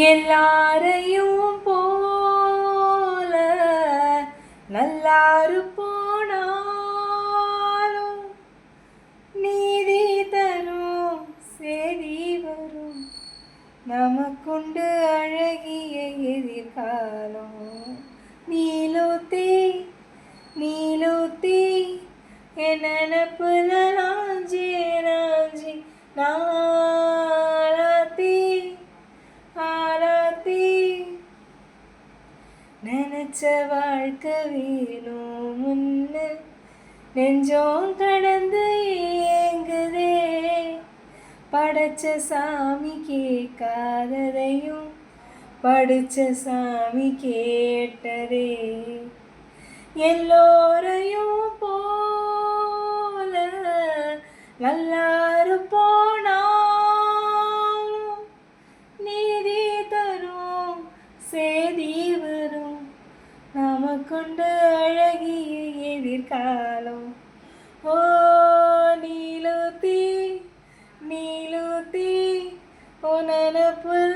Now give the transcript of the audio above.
எல்லாரையும் போல நல்லாரு போனாலும் நீதி தரும் சேதி வரும் நமக்குண்டு அழகிய எதிர்காலம். நீலூத்தி நீலூத்தி என் நினப்புல நாஞ்சி நாஞ்சி நாளாத்தி ஆளாத்தி நினைச்ச வாழ்க்கை வேணும் முன்னு நெஞ்சோம் கடந்து ஏங்குதே. படைச்ச சாமி கேட்காததையும் படிச்ச சாமி கேட்டதே. எல்லோரையும் போல நல்லாரு போனாலும் நீதி தரும் சேதி வரும் நமக்குண்டு அழகிய எதிர்காலம். ஓ நீலூத்தி நீலூத்தி ஓ நினப்புல